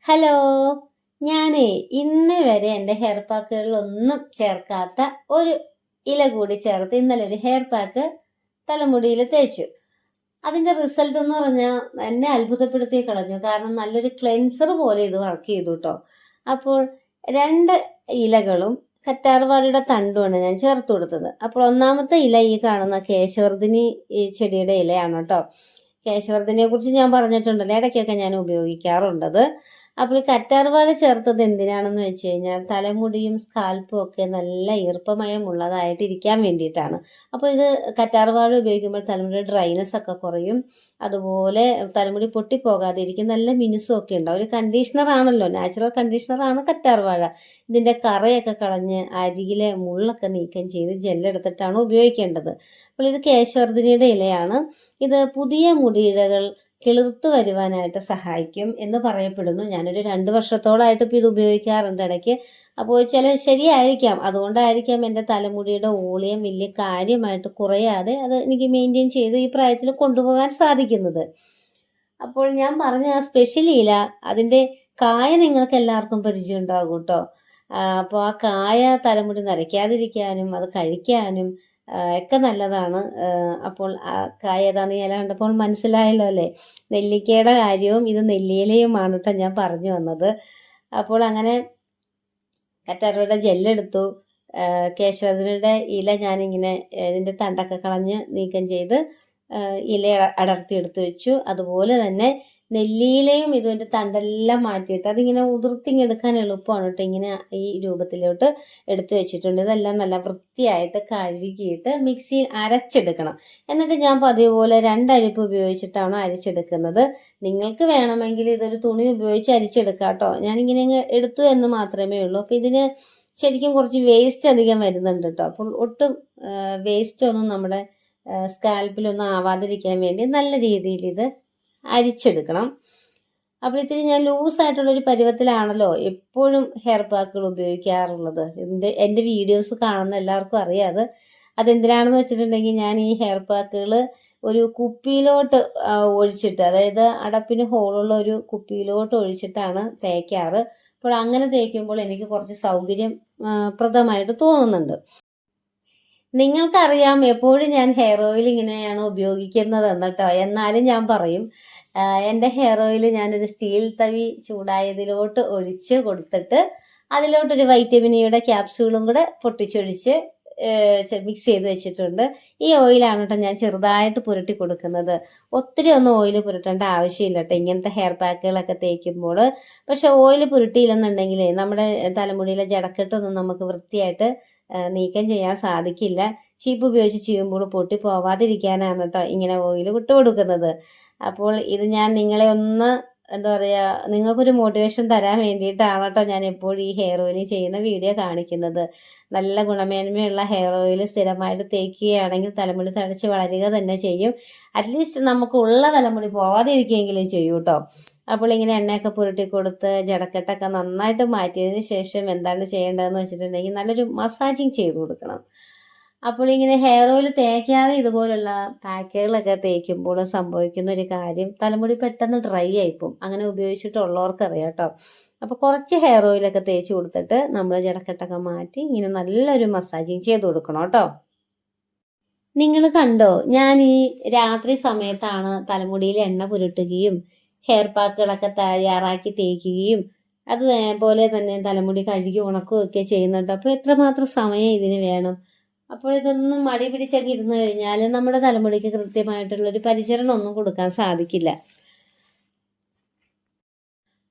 Hello. ഞാനേ ഇന്ന് വരെ എൻ്റെ ഹെയർ പാക്കുകളിലൊന്നും ചേർക്കാത്ത ഒരു ഇല കൂടി ചേർത്ത് ഇന്നലെ ഒരു ഹെയർ പാക്ക് തലമുടിയിൽ തേച്ചു. അതിൻ്റെ റിസൾട്ട് എന്ന് പറഞ്ഞാൽ എന്നെ അത്ഭുതപ്പെടുത്തി കളഞ്ഞു. കാരണം നല്ലൊരു ക്ലെൻസർ പോലെ ഇത് വർക്ക് ചെയ്തു കേട്ടോ. അപ്പോൾ 2 ഇലകളും കറ്റാർവാഴയുടെ തണ്ടുമാണ് ഞാൻ ചേർത്ത് കൊടുത്തത്. അപ്പോൾ ഒന്നാമത്തെ ഇല ഈ കാണുന്ന കേശവർദ്ധിനി ഈ ചെടിയുടെ ഇലയാണ് കേട്ടോ. കേശവർദ്ധിനിയെ കുറിച്ച് ഞാൻ പറഞ്ഞിട്ടുണ്ടല്ലോ, ഇടയ്ക്കൊക്കെ ഞാൻ ഉപയോഗിക്കാറുണ്ടത്. അപ്പോൾ ഈ കറ്റാർവാഴ ചേർത്തത് എന്തിനാണെന്ന് വെച്ച് കഴിഞ്ഞാൽ തലമുടിയും സ്കാൽപ്പും ഒക്കെ നല്ല ഈർപ്പമയമുള്ളതായിട്ട് ഇരിക്കാൻ വേണ്ടിയിട്ടാണ്. അപ്പോൾ ഇത് കറ്റാർവാഴ ഉപയോഗിക്കുമ്പോൾ തലമുടി ഡ്രൈനെസ് ഒക്കെ കുറയും. അതുപോലെ തലമുടി പൊട്ടിപ്പോകാതിരിക്കും, നല്ല മിനുസും ഒക്കെ ഉണ്ടാവും. ഒരു കണ്ടീഷണർ ആണല്ലോ, നാച്ചുറൽ കണ്ടീഷണറാണ് കറ്റാർവാഴ. ഇതിൻ്റെ കറയൊക്കെ കളഞ്ഞ് അരികിലെ മുള്ളൊക്കെ നീക്കം ചെയ്ത് ജെല്ലെടുത്തിട്ടാണ് ഉപയോഗിക്കേണ്ടത്. അപ്പോൾ ഇത് കേശവർദ്ധിനിയുടെ ഇലയാണ്. ഇത് പുതിയ മുടിയിഴകൾ കിളിർത്തു വരുവാനായിട്ട് സഹായിക്കും എന്ന് പറയപ്പെടുന്നു. ഞാനൊരു 2 വർഷത്തോളമായിട്ട് ഇപ്പോൾ ഇത് ഉപയോഗിക്കാറുണ്ട് ഇടയ്ക്ക്. അപ്പോൾ ശരിയായിരിക്കാം, അതുകൊണ്ടായിരിക്കാം എൻ്റെ തലമുടിയുടെ വോളിയം വലിയ കാര്യമായിട്ട് കുറയാതെ അത് എനിക്ക് മെയിൻറ്റെയിൻ ചെയ്ത് ഈ പ്രായത്തിൽ കൊണ്ടുപോകാൻ സാധിക്കുന്നത്. അപ്പോൾ ഞാൻ പറഞ്ഞ ആ സ്പെഷ്യൽ ഇല, അതിൻ്റെ കായ നിങ്ങൾക്ക് എല്ലാവർക്കും പരിചയം ഉണ്ടാകും കേട്ടോ. അപ്പോൾ ആ കായ തലമുടി നരയ്ക്കാതിരിക്കാനും അത് കഴിക്കാനും ഒക്കെ നല്ലതാണ്. അപ്പോൾ കായ ഏതാണെന്ന് ഇല കണ്ടപ്പോൾ മനസ്സിലായല്ലോ അല്ലേ. നെല്ലിക്കയുടെ കാര്യവും ഇത് നെല്ലിയിലയുമാണ് കേട്ടോ ഞാൻ പറഞ്ഞു വന്നത്. അപ്പോൾ അങ്ങനെ കറ്റാർവാഴയുടെ ജെല്ലെടുത്തു, കേശവർദ്ധനയുടെ ഇല ഞാനിങ്ങനെ ഇതിൻ്റെ തണ്ടൊക്കെ കളഞ്ഞ് നീക്കം ചെയ്ത് ഇല അടർത്തി എടുത്തു വെച്ചു. അതുപോലെ തന്നെ നെല്ലിയിലയും ഇതിൻ്റെ തണ്ടെല്ലാം മാറ്റിയിട്ട് അതിങ്ങനെ ഉതിർത്തിങ്ങെടുക്കാൻ എളുപ്പമാണ് കേട്ടോ. ഇങ്ങനെ ഈ രൂപത്തിലോട്ട് എടുത്തു വെച്ചിട്ടുണ്ട്. ഇതെല്ലാം നല്ല വൃത്തിയായിട്ട് കഴുകിയിട്ട് മിക്സിയിൽ അരച്ചെടുക്കണം. എന്നിട്ട് ഞാൻ പതിവ് പോലെ 2 അരിപ്പ് ഉപയോഗിച്ചിട്ടാണ് അരിച്ചെടുക്കുന്നത്. നിങ്ങൾക്ക് വേണമെങ്കിൽ ഇതൊരു തുണി ഉപയോഗിച്ച് അരിച്ചെടുക്കാം കേട്ടോ. ഞാനിങ്ങനെ എടുത്തു എന്ന് മാത്രമേ ഉള്ളൂ. അപ്പോൾ ഇതിന് ശരിക്കും കുറച്ച് വേസ്റ്റ് അധികം വരുന്നുണ്ട് കേട്ടോ. അപ്പോൾ ഒട്ടും വേസ്റ്റ് ഒന്നും നമ്മുടെ സ്കാൽപ്പിലൊന്നും ആവാതിരിക്കാൻ വേണ്ടി നല്ല രീതിയിൽ ഇത് അരിച്ചെടുക്കണം. അപ്പോൾ ഇത്തിരി ഞാൻ ലൂസായിട്ടുള്ളൊരു പരുവത്തിലാണല്ലോ എപ്പോഴും ഹെയർ പാക്കുകൾ ഉപയോഗിക്കാറുള്ളത്. എൻ്റെ വീഡിയോസ് കാണുന്ന എല്ലാവർക്കും അറിയാം. അതെന്തിനാണെന്ന് വെച്ചിട്ടുണ്ടെങ്കിൽ ഞാൻ ഈ ഹെയർ പാക്കുകൾ ഒരു കുപ്പിയിലോട്ട് ഒഴിച്ചിട്ട്, അതായത് അടപ്പിന് ഹോളുള്ള ഒരു കുപ്പിയിലോട്ട് ഒഴിച്ചിട്ടാണ് തേക്കാറ്. അപ്പോൾ അങ്ങനെ തേക്കുമ്പോൾ എനിക്ക് കുറച്ച് സൗകര്യം പ്രദമായിട്ട് തോന്നുന്നുണ്ട്. നിങ്ങൾക്കറിയാം എപ്പോഴും ഞാൻ ഹെയർ ഓയിൽ ഇങ്ങനെയാണ് ഉപയോഗിക്കുന്നത് കേട്ടോ. എന്നാലും ഞാൻ പറയും, എൻ്റെ ഹെയർ ഓയിൽ ഞാനൊരു സ്റ്റീൽ തവി ചൂടായതിലോട്ട് ഒഴിച്ച് കൊടുത്തിട്ട് അതിലോട്ടൊരു വൈറ്റമിൻ ഇയുടെ ക്യാപ്സ്യൂളും കൂടെ പൊട്ടിച്ചൊഴിച്ച് മിക്സ് ചെയ്ത് വെച്ചിട്ടുണ്ട്. ഈ ഓയിലാണ് കേട്ടോ ഞാൻ ചെറുതായിട്ട് പുരട്ടി കൊടുക്കുന്നത്. ഒത്തിരി ഒന്നും ഓയിൽ പുരട്ടേണ്ട ആവശ്യമില്ല കേട്ടോ ഇങ്ങനത്തെ ഹെയർ പാക്കുകളൊക്കെ തേക്കുമ്പോൾ. പക്ഷെ ഓയിൽ പുരട്ടിയില്ലെന്നുണ്ടെങ്കിൽ നമ്മുടെ തലമുടിയിലെ ജടക്കെട്ടൊന്നും നമുക്ക് വൃത്തിയായിട്ട് നീക്കം ചെയ്യാൻ സാധിക്കില്ല. ചീപ്പ് ഉപയോഗിച്ച് ചെയ്യുമ്പോൾ പൊട്ടി പോവാതിരിക്കാനാണ് കേട്ടോ ഇങ്ങനെ ഓയിൽ വിട്ടു കൊടുക്കുന്നത്. അപ്പോൾ ഇത് ഞാൻ നിങ്ങളെ ഒന്ന് എന്താ പറയുക, നിങ്ങൾക്കൊരു മോട്ടിവേഷൻ തരാൻ വേണ്ടിയിട്ടാണ് കേട്ടോ ഞാൻ എപ്പോഴും ഈ ഹെയർ ഓയിൽ ചെയ്യുന്ന വീഡിയോ കാണിക്കുന്നത്. നല്ല ഗുണമേന്മയുള്ള ഹെയർ ഓയിൽ സ്ഥിരമായിട്ട് തേക്കുകയാണെങ്കിൽ തലമുടി തഴച്ച് വളരുക തന്നെ ചെയ്യും. അറ്റ്ലീസ്റ്റ് നമുക്ക് ഉള്ള തലമുടി പോവാതിരിക്കുകയെങ്കിലും ചെയ്യും കേട്ടോ. അപ്പോൾ ഇങ്ങനെ എണ്ണയൊക്കെ പുരട്ടി കൊടുത്ത് ജടക്കെട്ടൊക്കെ നന്നായിട്ട് മാറ്റിയതിന് ശേഷം എന്താണ് ചെയ്യേണ്ടതെന്ന് വെച്ചിട്ടുണ്ടെങ്കിൽ നല്ലൊരു മസാജിങ് ചെയ്ത് കൊടുക്കണം. അപ്പോൾ ഇങ്ങനെ ഹെയർ ഓയിൽ തേക്കാതെ ഇതുപോലുള്ള പാക്കുകളൊക്കെ തേക്കുമ്പോൾ സംഭവിക്കുന്ന ഒരു കാര്യം, തലമുടി പെട്ടെന്ന് ഡ്രൈ ആയിപ്പോവും. അങ്ങനെ ഉപയോഗിച്ചിട്ടുള്ളവർക്കറിയാം കേട്ടോ. അപ്പോൾ കുറച്ച് ഹെയർ ഓയിലൊക്കെ തേച്ച് കൊടുത്തിട്ട് നമ്മൾ ജടക്കെട്ടൊക്കെ മാറ്റി ഇങ്ങനെ നല്ലൊരു മസാജിങ് ചെയ്ത് കൊടുക്കണം കേട്ടോ. നിങ്ങൾ കണ്ടോ, ഞാൻ ഈ രാത്രി സമയത്താണ് തലമുടിയിൽ എണ്ണ പുരട്ടുകയും ഹെയർ പാക്കുകളൊക്കെ തയ്യാറാക്കി തേക്കുകയും അതുപോലെ തന്നെ തലമുടി കഴുകി ഉണക്കുകയൊക്കെ ചെയ്യുന്നുണ്ട്. അപ്പോൾ എത്രമാത്രം സമയം ഇതിന് വേണം. അപ്പോൾ ഇതൊന്നും മടി പിടിച്ചൊക്കെ ഇരുന്ന് കഴിഞ്ഞാൽ നമ്മുടെ തലമുടിക്ക് കൃത്യമായിട്ടുള്ളൊരു പരിചരണം ഒന്നും കൊടുക്കാൻ സാധിക്കില്ല.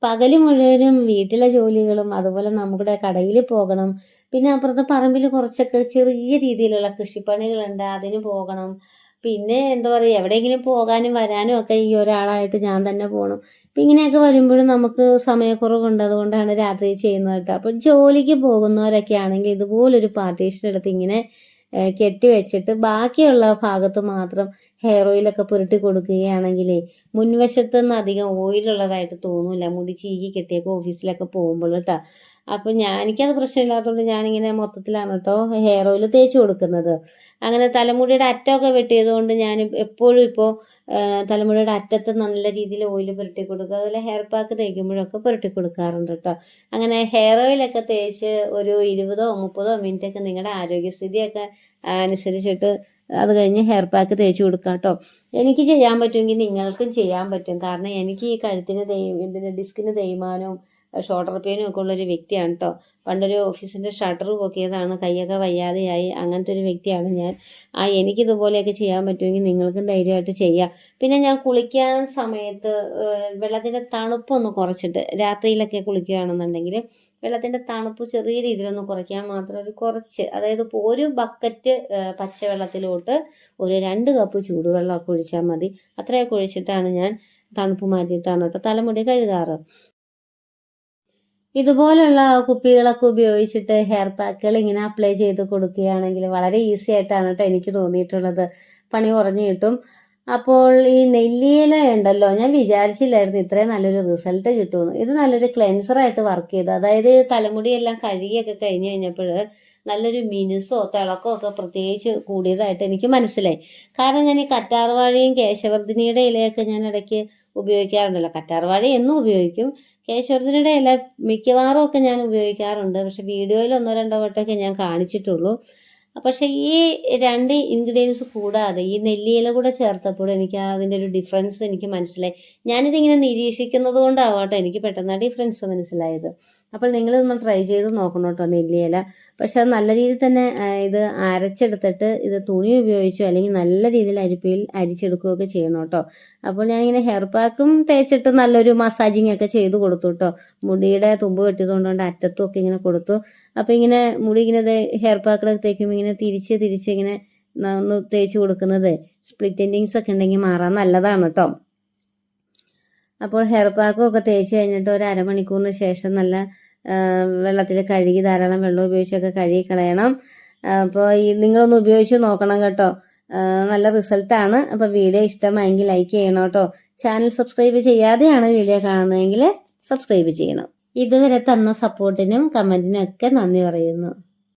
പകല് മുഴുവനും വീട്ടിലെ ജോലികളും അതുപോലെ നമ്മുടെ കടയിൽ പോകണം, പിന്നെ അപ്പുറത്തെ പറമ്പിൽ കുറച്ചൊക്കെ ചെറിയ രീതിയിലുള്ള കൃഷിപ്പണികളുണ്ട്, അതിന് പോകണം. പിന്നെ എന്താ പറയുക, എവിടെയെങ്കിലും പോകാനും വരാനും ഒക്കെ ഈ ഒരാളായിട്ട് ഞാൻ തന്നെ പോകണം. അപ്പം ഇങ്ങനെയൊക്കെ വരുമ്പോഴും നമുക്ക് സമയക്കുറവുണ്ട്, അതുകൊണ്ടാണ് രാത്രി ചെയ്യുന്നത് കേട്ടോ. അപ്പോൾ ജോലിക്ക് പോകുന്നവരൊക്കെ ആണെങ്കിൽ ഇതുപോലൊരു പാർട്ടീഷൻ എടുത്ത് ഇങ്ങനെ കെട്ടി വെച്ചിട്ട് ബാക്കിയുള്ള ഭാഗത്ത് മാത്രം ഹെയർ ഓയിലൊക്കെ പുരട്ടി കൊടുക്കുകയാണെങ്കിലേ മുൻവശത്ത് നിന്ന് അധികം ഓയിലുള്ളതായിട്ട് തോന്നില്ല, മുടി ചീകി കെട്ടിയൊക്കെ ഓഫീസിലൊക്കെ പോകുമ്പോൾ കേട്ടോ. അപ്പം എനിക്കത് പ്രശ്നമില്ലാത്തതുകൊണ്ട് ഞാനിങ്ങനെ മൊത്തത്തിലാണ് കേട്ടോ ഹെയർ ഓയിൽ തേച്ച് കൊടുക്കുന്നത്. അങ്ങനെ തലമുടിയുടെ അറ്റമൊക്കെ വെട്ടിയത് കൊണ്ട് ഞാൻ എപ്പോഴും ഇപ്പോൾ തലമുടിയുടെ അറ്റത്ത് നല്ല രീതിയിൽ ഓയിൽ പുരട്ടി കൊടുക്കുക. അതുപോലെ ഹെയർ പാക്ക് തേക്കുമ്പോഴൊക്കെ പുരട്ടി കൊടുക്കാറുണ്ട് കേട്ടോ. അങ്ങനെ ഹെയർ ഓയിലൊക്കെ തേച്ച് ഒരു 20-30 മിനിറ്റൊക്കെ നിങ്ങളുടെ ആരോഗ്യസ്ഥിതിയൊക്കെ അനുസരിച്ചിട്ട് അത് കഴിഞ്ഞ് ഹെയർ പാക്ക് തേച്ച് കൊടുക്കാം കേട്ടോ. എനിക്ക് ചെയ്യാൻ പറ്റുമെങ്കിൽ നിങ്ങൾക്കും ചെയ്യാൻ പറ്റും. കാരണം എനിക്ക് ഈ കഴുത്തിന് ഇതിന് ഡിസ്കിന് തേയ്മാനവും ഷോൾഡർ പെയിനും ഒക്കെ ഉള്ളൊരു വ്യക്തിയാണ് കേട്ടോ. പണ്ടൊരു ഓഫീസിൻ്റെ ഷട്ടർ പൊക്കിയതാണ്, കൈയൊക്കെ വയ്യാതെയായി, അങ്ങനത്തെ ഒരു വ്യക്തിയാണ് ഞാൻ. എനിക്കിതുപോലെയൊക്കെ ചെയ്യാൻ പറ്റുമെങ്കിൽ നിങ്ങൾക്കും ധൈര്യമായിട്ട് ചെയ്യാം. പിന്നെ ഞാൻ കുളിക്കാൻ സമയത്ത് വെള്ളത്തിൻ്റെ തണുപ്പൊന്ന് കുറച്ചിട്ട് രാത്രിയിലൊക്കെ കുളിക്കുകയാണെന്നുണ്ടെങ്കിൽ വെള്ളത്തിൻ്റെ തണുപ്പ് ചെറിയ രീതിയിലൊന്ന് കുറയ്ക്കാൻ മാത്രം കുറച്ച്, അതായത് ഒരു ബക്കറ്റ് പച്ചവെള്ളത്തിലോട്ട് ഒരു 2 കപ്പ് ചൂടുവെള്ളമൊക്കെ ഒഴിച്ചാൽ മതി. അത്രയൊക്കെ ഒഴിച്ചിട്ടാണ് ഞാൻ തണുപ്പ് മാറ്റിയിട്ടാണ് കേട്ടോ തലമുടി കഴുകാറ്. ഇതുപോലുള്ള കുപ്പികളൊക്കെ ഉപയോഗിച്ചിട്ട് ഹെയർ പാക്കുകൾ ഇങ്ങനെ അപ്ലൈ ചെയ്ത് കൊടുക്കുകയാണെങ്കിൽ വളരെ ഈസി ആയിട്ടാണ് കേട്ടോ എനിക്ക് തോന്നിയിട്ടുള്ളത്. പണി കുറഞ്ഞു കിട്ടും. അപ്പോൾ ഈ നെല്ലിയില ഉണ്ടല്ലോ, ഞാൻ വിചാരിച്ചില്ലായിരുന്നു ഇത്രയും നല്ലൊരു റിസൾട്ട് കിട്ടുമെന്ന്. ഇത് നല്ലൊരു ക്ലെൻസറായിട്ട് വർക്ക് ചെയ്തു. അതായത് തലമുടിയെല്ലാം കഴുകിയൊക്കെ കഴിഞ്ഞ് കഴിഞ്ഞപ്പോൾ നല്ലൊരു മിനുസോ തിളക്കോ ഒക്കെ പ്രത്യേകിച്ച് കൂടിയതായിട്ട് എനിക്ക് മനസ്സിലായി. കാരണം ഞാൻ ഈ കറ്റാർവാഴയും കേശവർദ്ധിനിയുടെ ഇലയൊക്കെ ഞാൻ ഇടയ്ക്ക് ഉപയോഗിക്കാറുണ്ടല്ലോ. കറ്റാർവാഴ എന്നും ഉപയോഗിക്കും, കേശവർദ്ധിനിയുടെ ഇല മിക്കവാറും ഒക്കെ ഞാൻ ഉപയോഗിക്കാറുണ്ട്. പക്ഷെ വീഡിയോയിൽ 1-2 വട്ടമൊക്കെ ഞാൻ കാണിച്ചിട്ടുള്ളൂ. പക്ഷെ ഈ 2 ഇൻഗ്രീഡിയൻസ് കൂടാതെ ഈ നെല്ലിയില കൂടെ ചേർത്തപ്പോൾ എനിക്ക് അതിൻ്റെ ഒരു ഡിഫറൻസ് എനിക്ക് മനസ്സിലായി. ഞാനിതിങ്ങനെ നിരീക്ഷിക്കുന്നത് കൊണ്ടാവാട്ടോ എനിക്ക് പെട്ടെന്ന് ഡിഫറൻസ് മനസ്സിലായത്. അപ്പോൾ നിങ്ങളിതൊന്ന് ട്രൈ ചെയ്ത് നോക്കണം കേട്ടോ നെല്ലിയില. പക്ഷെ അത് നല്ല രീതിയിൽ തന്നെ ഇത് അരച്ചെടുത്തിട്ട് ഇത് തുണി ഉപയോഗിച്ചോ അല്ലെങ്കിൽ നല്ല രീതിയിൽ അരിപ്പയിൽ അരിച്ചെടുക്കുകയൊക്കെ ചെയ്യണം കേട്ടോ. അപ്പോൾ ഞാനിങ്ങനെ ഹെയർ പാക്കും തേച്ചിട്ട് നല്ലൊരു മസാജിങ് ഒക്കെ ചെയ്ത് കൊടുത്തു കേട്ടോ. മുടിയുടെ തുമ്പ് വെട്ടിയതുകൊണ്ട് അറ്റത്തും ഒക്കെ ഇങ്ങനെ കൊടുത്തു. അപ്പോൾ ഇങ്ങനെ മുടി ഇങ്ങനെ ഹെയർ പാക്കൊക്കെ തേക്കുമ്പോൾ ഇങ്ങനെ തിരിച്ച് ഇങ്ങനെ ഒന്ന് തേച്ച് കൊടുക്കുന്നത് സ്പ്ലിറ്റ് എൻഡിങ്സ് ഒക്കെ ഉണ്ടെങ്കിൽ മാറാൻ നല്ലതാണ് കേട്ടോ. അപ്പോൾ ഹെയർ പാക്കും ഒക്കെ തേച്ച് കഴിഞ്ഞിട്ട് ഒരു അരമണിക്കൂറിന് ശേഷം നല്ല വെള്ളത്തിൽ കഴുകി ധാരാളം വെള്ളം ഉപയോഗിച്ചൊക്കെ കഴുകി കളയണം. അപ്പോൾ നിങ്ങളൊന്ന് ഉപയോഗിച്ച് നോക്കണം കേട്ടോ. നല്ല റിസൾട്ടാണ്. അപ്പോൾ വീഡിയോ ഇഷ്ടമായെങ്കിൽ ലൈക്ക് ചെയ്യണം കേട്ടോ. ചാനൽ സബ്സ്ക്രൈബ് ചെയ്യാതെയാണ് വീഡിയോ കാണുന്നതെങ്കിൽ സബ്സ്ക്രൈബ് ചെയ്യണം. ഇതുവരെ തന്ന സപ്പോർട്ടിനും കമൻറ്റിനും ഒക്കെ നന്ദി പറയുന്നു.